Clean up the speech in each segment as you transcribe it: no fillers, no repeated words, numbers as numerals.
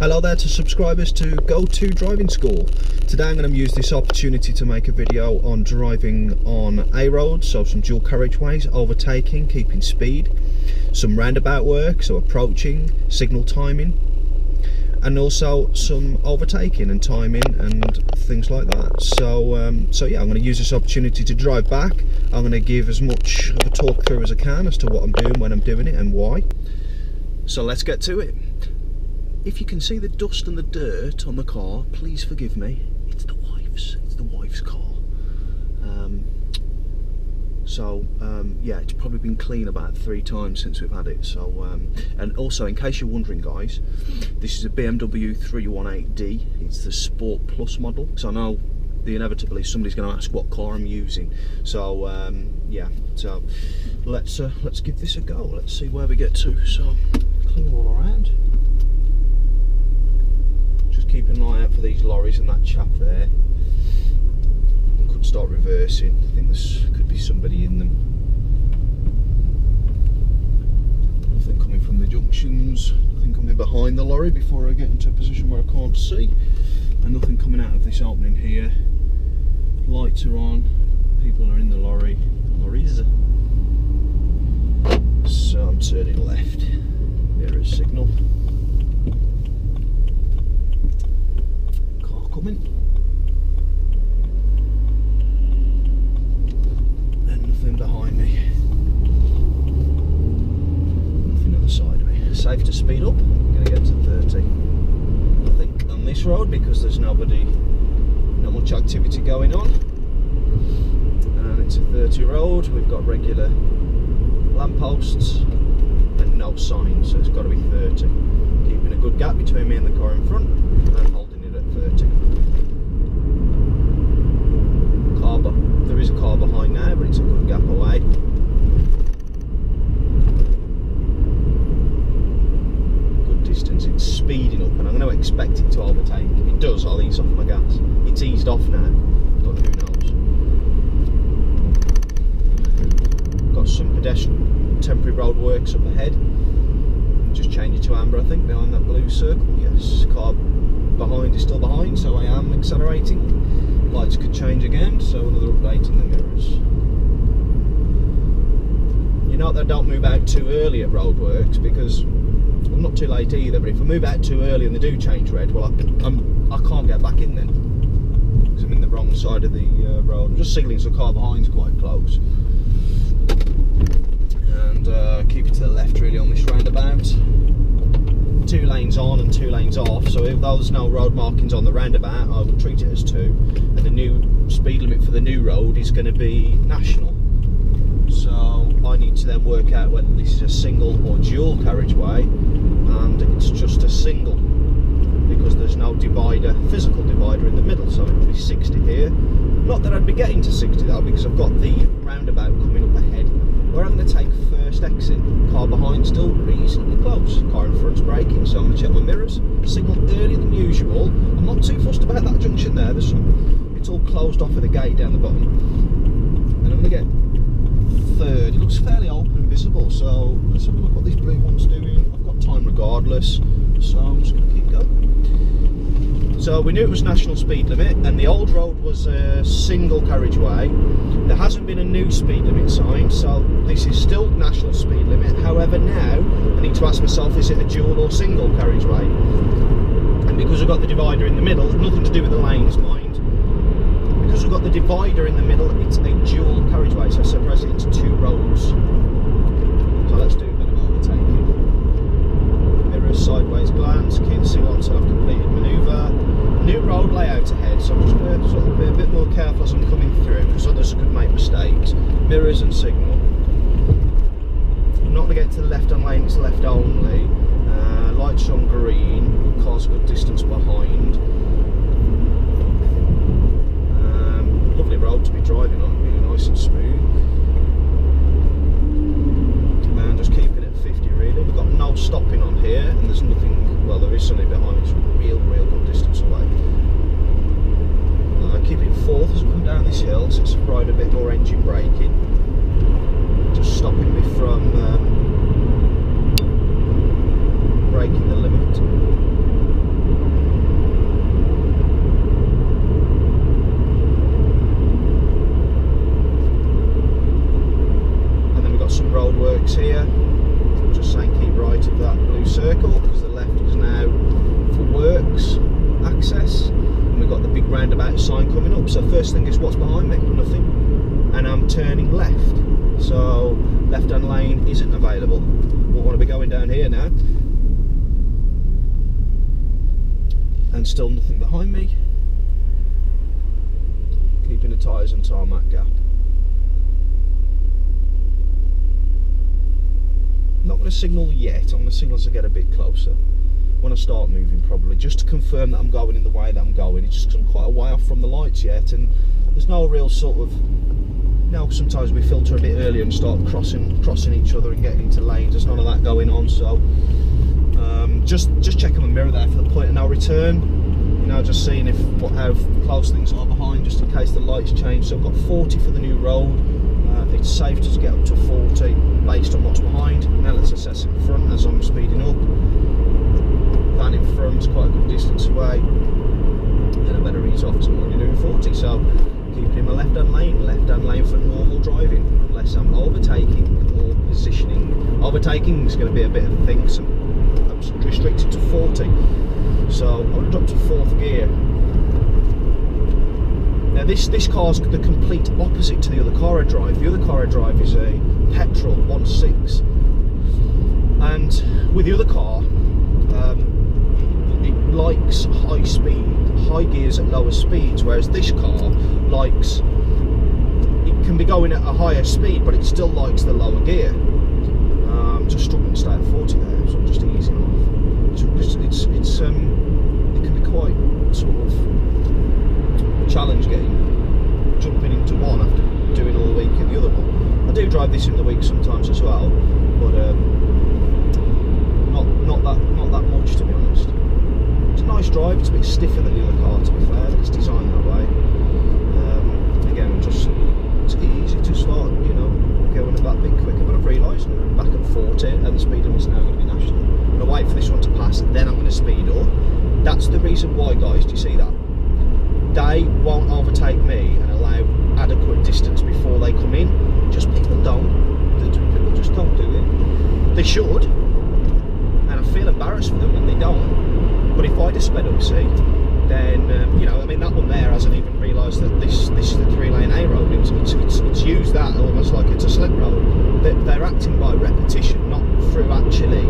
Hello there to subscribers to Go To Driving School. Today I'm going to use this opportunity to make a video on driving on A roads, so some dual carriageways, overtaking, keeping speed, some roundabout work, so approaching, signal timing, and also some overtaking and timing and things like that. So yeah, I'm going to use this opportunity to drive back. I'm going to give as much of a talk through as I can as to what I'm doing, when I'm doing it and why. So let's get to it. If you can see the dust and the dirt on the car, please forgive me. It's the wife's car. Yeah, it's probably been clean about 3 times since we've had it. So, and also, in case you're wondering, guys, this is a BMW 318D. It's the Sport Plus model. So I know inevitably somebody's going to ask what car I'm using. So yeah, so let's give this a go. Let's see where we get to. So clean all around. Keep an eye out for these lorries and that chap there. I could start reversing. I think there could be somebody in them. Nothing coming from the junctions. Nothing coming behind the lorry before I get into a position where I can't see. And nothing coming out of this opening here. Lights are on. People are in the lorry. Lorries. So I'm turning left. There is signal. Coming. And nothing behind me. Nothing at the side of me. Safe to speed up. I'm going to get to 30. I think on this road, because there's not much activity going on. And it's a 30 road. We've got regular lampposts and no signs, so it's got to be 30. Keeping a good gap between me and the car in front and holding it at 30. There is a car behind now, but it's a good gap away. Good distance. It's speeding up, and I'm going to expect it to overtake. If it does, I'll ease off my gas. It's eased off now, but who knows? Got some pedestrian temporary road works up ahead. Just change it to amber, I think, behind that blue circle. Yes, car behind is still behind, so I am accelerating. Lights could change again, so another update in the mirrors. You know that I don't move out too early at roadworks, because I'm not too late either, but if I move out too early and they do change red, well I can't get back in then, because I'm in the wrong side of the road. I'm just signalling so the car behind's quite close. And keep it to the left really on this roundabout. 2 lanes on and 2 lanes off, so if there's no road markings on the roundabout, I will treat it as 2, and the new speed limit for the new road is going to be national. So I need to then work out whether this is a single or dual carriageway, and it's just a single because there's no divider, physical divider in the middle, so it'll be 60 here. Not that I'd be getting to 60 though, because I've got the roundabout coming up ahead, where I'm going to take first exit. Car behind still reasonably close. Car in front's braking, so I'm going to check my mirrors. Signal earlier than usual. I'm not too fussed about that junction there. It's all closed off with a gate down the bottom. And I'm going to get third. It looks fairly open and visible, so let's have a look what this blue one's doing. I've got time regardless, so I'm just going to keep going. So we knew it was national speed limit, and the old road was a single carriageway. There hasn't been a new speed limit sign, so this is still national speed limit. However, now I need to ask myself, is it a dual or single carriageway? And because I've got the divider in the middle, nothing to do with the lanes, mind. Because I've got the divider in the middle, it's a dual carriageway, so presently it's 2 roads. So let's do a bit of overtaking. Mirrors, sideways glance, key signal until I've completed manoeuvre. New road layout ahead, so I'm just going to sort of be a bit more careful as I'm coming through, because others could make mistakes. Mirrors and signal. I'm not going to get to the left-hand lane, it's left only. Lights on green, car's a good distance behind. Lovely road to be driving on, really nice and smooth. And just keeping it at 50 really. We've got no stopping on here, and there's nothing, well there is something behind, it's real good distance away. Keep it fourth as we come down this hill, so it's required a bit more engine braking. Just stopping me from breaking the limit. So first thing is, what's behind me? Nothing. And I'm turning left. So left-hand lane isn't available. We'll want to be going down here now. And still nothing behind me. Keeping the tyres and tarmac gap. Not going to signal yet. I'm going to signal as I get a bit closer. When I start moving, probably, just to confirm that I'm going in the way that I'm going. It's just 'cause I'm quite a way off from the lights yet, and there's no real sort of, you know, sometimes we filter a bit earlier and start crossing each other and getting into lanes. There's none of that going on, so just checking my mirror there for the point of no return. You know, just seeing how close things are behind, just in case the lights change. So I've got 40 for the new road. It's safe to get up to 40 based on what's behind. Now let's assess in front as I'm speeding up. Van in front is quite a good distance away. Then I better ease off because I'm already doing 40. So keeping in my left-hand lane for normal driving, unless I'm overtaking or positioning. Overtaking is going to be a bit of a thing, so I'm restricted to 40. So I'm going to drop to 4th gear. Now this car's the complete opposite to the other car I drive. The other car I drive is a petrol 1.6, and with the other car, it likes high gears at lower speeds, whereas this car likes, it can be going at a higher speed, but it still likes the lower gear. Just struggling to stay at 40 there, so I'm just easing off. It can be quite sort of challenge jumping into one after doing all the week in the other one. I do drive this in the week sometimes as well, but not that much, to be honest. It's a nice drive. It's a bit stiffer than the other car, to be fair. It's designed that way. Again, it's easy to start, you know, going a bit quicker, but I've realised I'm back at 40 and the speed limit's now going to be national. I'm going to wait for this one to pass, then I'm going to speed up. That's the reason why, guys. Do you see that? They won't overtake me and allow adequate distance before they come in. Just people just don't do it. They should, and I feel embarrassed for them when they don't. But if I just sped up, see, then you know, I mean, that one there hasn't even realised that this is the 3-lane A road. It's used that almost like it's a slip road. They're acting by repetition, not through actually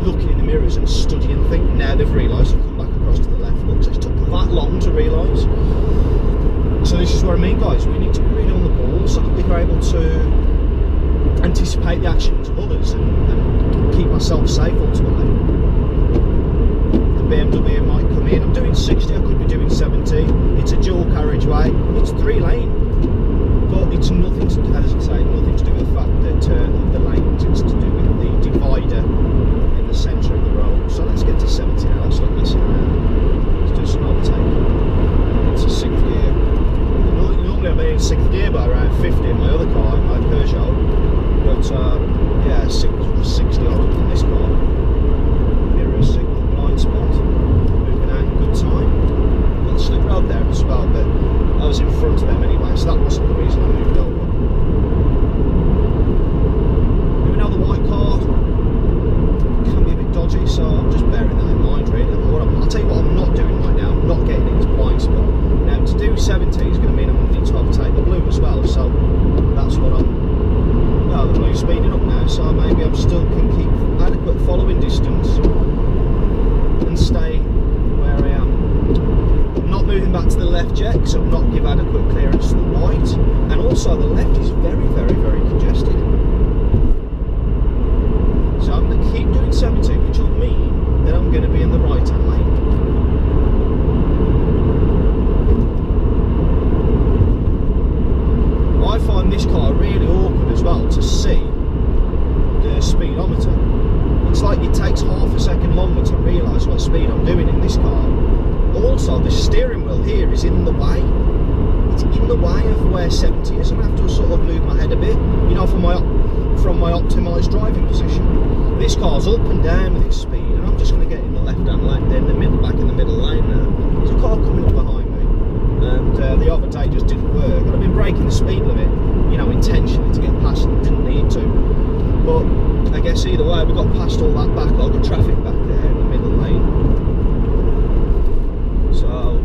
looking in the mirrors and studying things. Now they've realised and come back across to the left. Look, so it's took that long to realise. So this is what I mean, guys. We need to be really on the ball so that we're able to anticipate the actions of others and keep ourselves safe ultimately. The BMW might come in. I'm doing 60. I could be doing 70. It's a dual carriageway. It's 3-lane, but it's nothing to do, as I say, nothing to do with the fact that the lanes. It's to do with the divider in the centre of the road. So let's get to 70 now. Let's not mess around. Let's do some overtake. It's a 6th gear. Normally I'm in 6th gear by around 50 in my other car, in my Peugeot. But yeah, 60 odd in this car. Mirror signal, blind spot. Moving out in good time. Got the slip road there as well, but I was in front of them anyway, so that wasn't the reason I moved over. Moving out the white car can be a bit dodgy, so I'm just bearing that in mind really. I'll tell you what I'm not doing right now. I'm not getting into blind spot. Now to do 70 is going to mean I'm going to need to overtake the blue as well, so that's what well, the blue's speeding up now, so maybe I still can keep adequate following distance and stay where I am. I'm not moving back to the left yet because I'll not give adequate clearance to the right, and also the left is very, very, very congested. So I'm going to keep doing 70, which will mean that I'm going to be in the right-hand lane. I find this car really awkward as well to see the speedometer. It's like it takes half a second longer to realise what speed I'm doing in this car. Also, the steering wheel here is in the way. It's in the way of where 70 is. I'm going to have to sort of move my head a bit, you know, from my optimised driving position. This car's up and down with its speed, and I'm just going to get in the left-hand lane, then the middle, back in the middle lane now. There's a car coming up behind me, and the overtake just didn't work. And I've been breaking the speed limit, you know, intentionally to get past and didn't need to. But I guess either way, we got past all that backlog of traffic back there in the middle lane. So I'm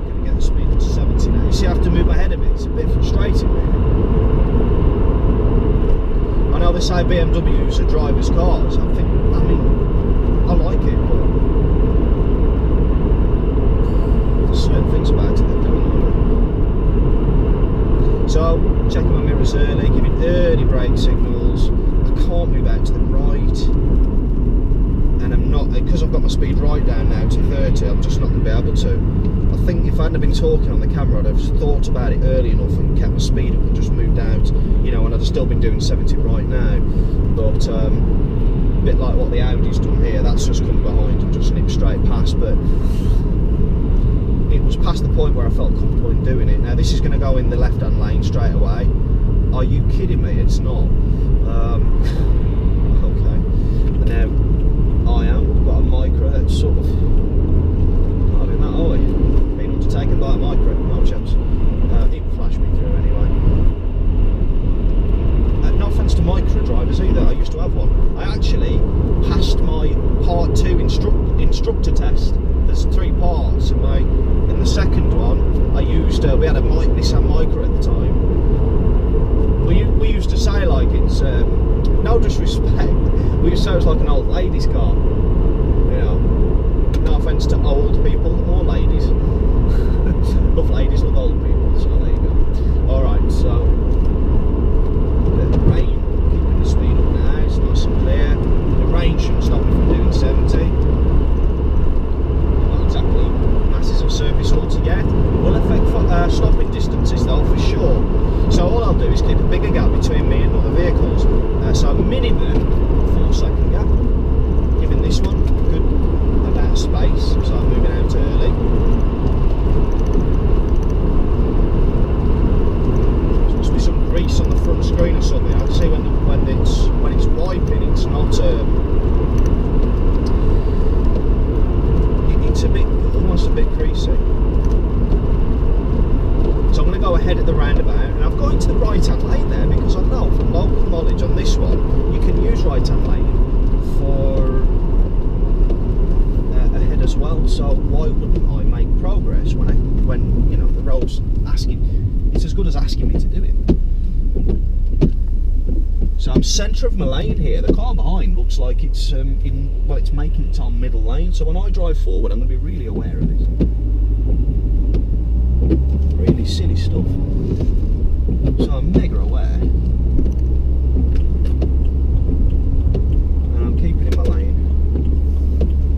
going to get the speed to I've got my speed right down now to 30, I'm just not going to be able to. I think if I hadn't been talking on the camera, I'd have thought about it early enough and kept my speed up and just moved out, you know, and I'd have still been doing 70 right now. But a bit like what the Audi's done here, that's just come behind and just nipped straight past. But it was past the point where I felt comfortable in doing it. Now this is going to go in the left-hand lane straight away. Are you kidding me? It's not. Okay. And now I am. We've got a micro that's sort of not having that, are we? Being undertaken by a micro. No chance. It flashed me through anyway. No offence to micro drivers either. I used to have one. I actually passed my part 2 instructor test. There's 3 parts, and in the second one I used. We had a Nissan Micra at the time. We used to say, like, it's no disrespect, we used to say it was like an old lady's car, you know. No offence to old people or ladies. Love ladies, love old people, so there you go. Alright, so the rain, keeping the speed up now, it's nice and clear. The rain shouldn't stop me from doing 70. Not exactly masses of surface altogether. Will affect stopping distances though, for sure. So all I'll do is keep a bigger gap between me and other vehicles. So minimum 4-second gap, giving this one a good amount of space, so I'm moving out early. There must be some grease on the front screen or something. I can see when it's wiping, it's not. It's a bit, almost a bit greasy. So I'm going to go ahead at the roundabout, and I've got into the right-hand lane there because I know from local knowledge on this one you can use right-hand lane for ahead as well. So why wouldn't I make progress when you know the road's asking? It's as good as asking me to do it. So I'm centre of my lane here. The car behind looks like it's it's making its own middle lane. So when I drive forward, I'm going to be really aware of this. Really silly stuff. So I'm mega aware. And I'm keeping in my lane.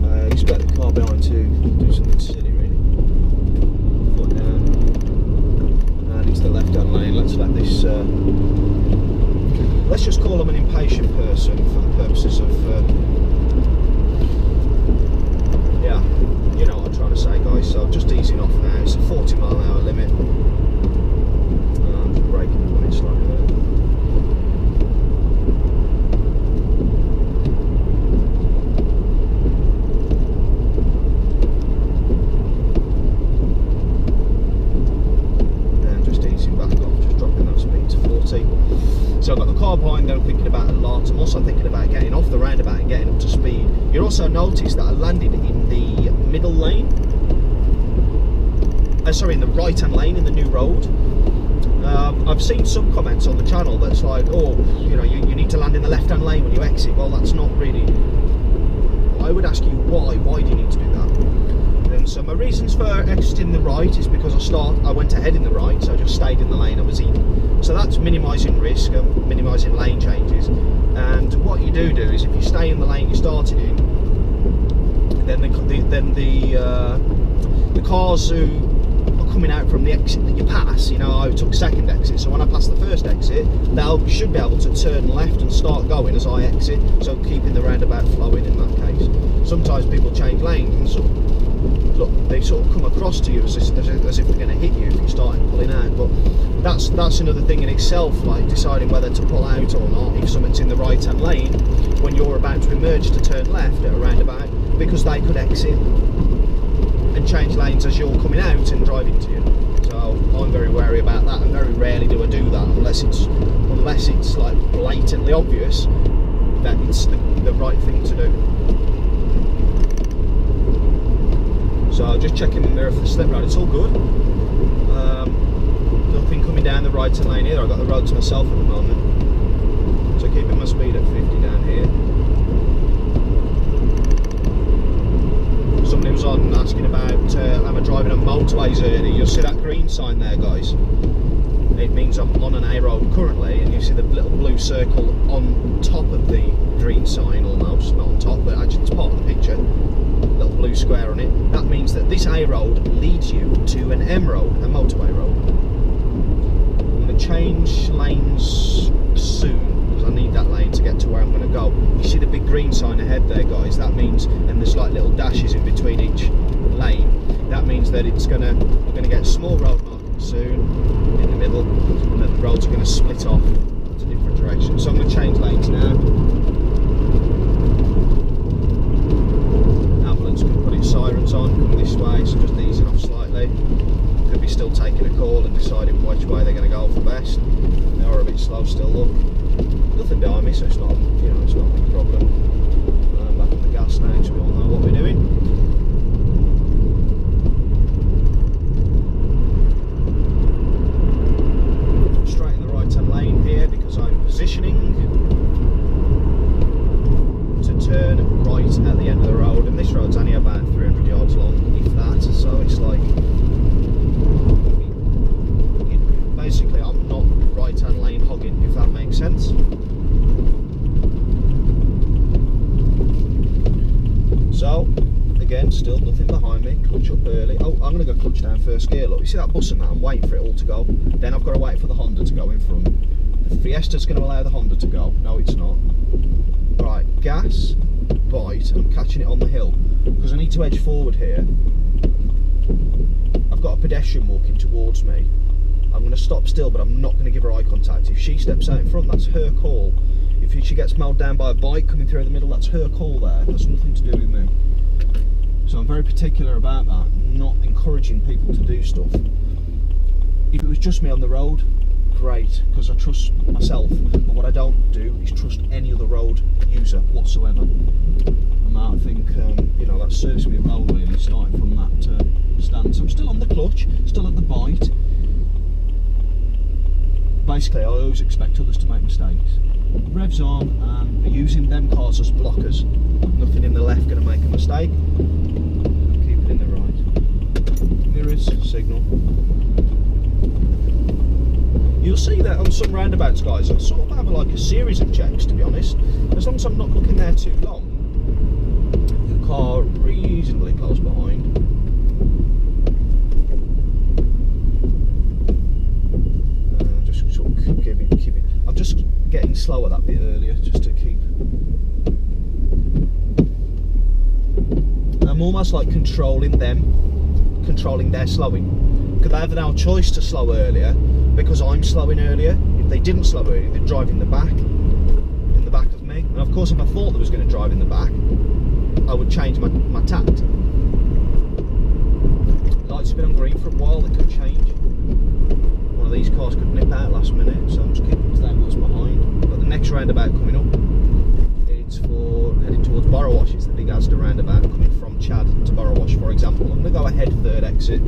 I expect the car behind to do something silly, really. Foot down. And into the left-hand lane. Let's let this... let's just call him an impatient person for the purposes of... yeah, you know what I'm trying to say, guys. So just easing off now. It's a 40-mile-an-hour limit. I'm just braking when it's like that. And just easing back off, just dropping that speed to 40. So I've got the car behind that I'm thinking about a lot. I'm also thinking about getting off the roundabout and getting up to speed. You'll also notice that I landed in the middle lane. Sorry, in the right-hand lane in the new road. I've seen some comments on the channel that's like, oh, you know, you need to land in the left-hand lane when you exit. Well, that's not really... I would ask you why. Why do you need to do that? And so my reasons for exiting the right is because I went ahead in the right, so I just stayed in the lane I was in. So that's minimising risk, minimising lane changes. And what you do is if you stay in the lane you started in, then the cars who are coming out from the exit that you pass, you know, I took second exit, so when I pass the first exit, they should be able to turn left and start going as I exit, so keeping the roundabout flowing in that case. Sometimes people change lanes and sort of, look, they sort of come across to you as if they're going to hit you if you start pulling out. But that's another thing in itself, like deciding whether to pull out or not if something's in the right-hand lane when you're about to emerge to turn left at a roundabout, because they could exit and change lanes as you're coming out and drive into you. So I'm very wary about that, and very rarely do I do that unless it's like blatantly obvious that it's the right thing to do. So just checking the mirror for the slip road, it's all good. Nothing coming down the right-hand lane either. I've got the road to myself at the moment. So keeping my speed at 50 down here. Somebody was on asking about am I driving on motorways early. You'll see that green sign there, guys. It means I'm on an A road currently, and you see the little blue circle on top of the green sign almost. Not on top, but actually it's part of the picture. square on it. That means that this A road leads you to an M road, a motorway road. I'm going to change lanes soon because I need that lane to get to where I'm going to go. You see the big green sign ahead there, guys? That means, and there's like little dashes in between each lane. That means that we're going to get small road marking soon in the middle, and then the roads are going to split off into different directions. So I'm going to change lanes now. Sirens on, coming this way, so just easing off slightly. Could be still taking a call and deciding which way they're going to go for best. They are a bit slow still, look. Nothing behind me, so it's not, it's not a big problem. I'm back on the gas now, so we all know what we're doing. Straight in the right-hand lane here because I'm positioning to turn right at the end of the road, and this road's only about 300 yards long, if that, so it's like, basically I'm not right hand lane hogging, if that makes sense. So again, still nothing behind me, clutch up early. Oh, I'm going to go clutch down first gear. Look, you see that bus and that? I'm waiting for it all to go, then I've got to wait for the Honda to go in front. The Fiesta's going to allow the Honda to go. No, it's not. Right, gas, bite, and I'm catching it on the hill because I need to edge forward here. I've got a pedestrian walking towards me. I'm going to stop still, but I'm not going to give her eye contact. If she steps out in front, that's her call. If she gets mowed down by a bike coming through the middle, that's her call there. That's nothing to do with me. So I'm very particular about that, not encouraging people to do stuff. If it was just me on the road, great, because I trust myself, but what I don't do is trust any other road user whatsoever. And I think that serves me well, really, starting from that stance. I'm still on the clutch, still at the bite. Basically, I always expect others to make mistakes. Revs on, and using them cars as blockers. Nothing in the left going to make a mistake. Keep it in the right. Mirrors, signal. You'll see that on some roundabouts, guys, I sort of have like a series of checks, to be honest. As long as I'm not looking there too long, the car reasonably close behind. Just sort of keep it. I'm just getting slower that bit earlier, just to keep. I'm almost like controlling their slowing. Because they have no choice to slow earlier, because I'm slowing earlier. If they didn't slow earlier, they'd drive in the back of me. And of course, if I thought they was going to drive in the back, I would change my tact. Lights have been on green for a while, they could change. One of these cars could nip out last minute, so I'm just keeping staying what's behind. But the next roundabout coming up, it's for heading towards Borrowash. It's the big Asda roundabout coming from Chad to Borrowash, for example. I'm going to go ahead third exit.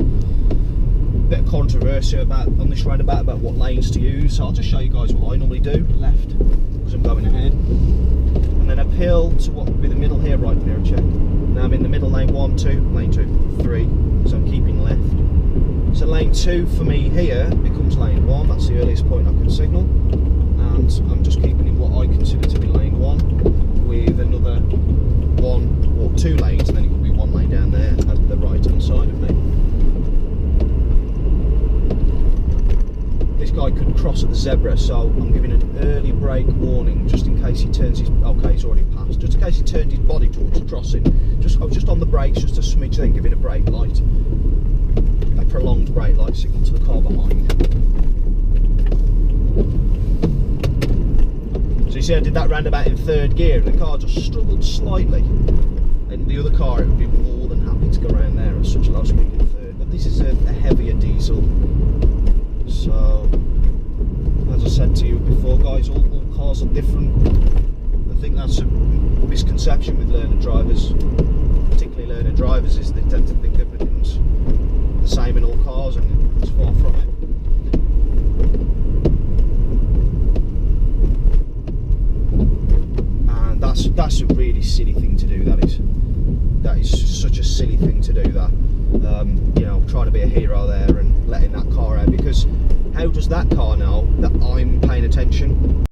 Bit of controversy on this roundabout about what lanes to use, so I'll just show you guys what I normally do. Left, because I'm going ahead, and then uphill to what would be the middle here, right mirror check. Now I'm in the middle, lane 1, 2, lane 2, 3, so I'm keeping left. So lane 2 for me here becomes lane 1, that's the earliest point I can signal, and I'm just keeping in what I consider to be lane 1, with another 1 or 2 lanes, and then it will be 1 lane down there at the right hand side of me. This guy could cross at the zebra, so I'm giving an early brake warning just in case he turns his, okay, he's already passed, just in case he turned his body towards the crossing. I was just on the brakes, just a smidge, then giving a brake light, a prolonged brake light signal to the car behind. So you see I did that roundabout in third gear, and the car just struggled slightly. In the other car it would be more than happy to go around there at such low speed in third, but this is a heavier diesel. So, as I said to you before, guys, all cars are different. I think that's a misconception with learner drivers, particularly learner drivers, is they tend to think everything's the same in all cars, and it's far from it. And that's a really silly thing to do. That is such a silly thing to do. That trying to be a hero there and letting that car out, because how does that car know that I'm paying attention?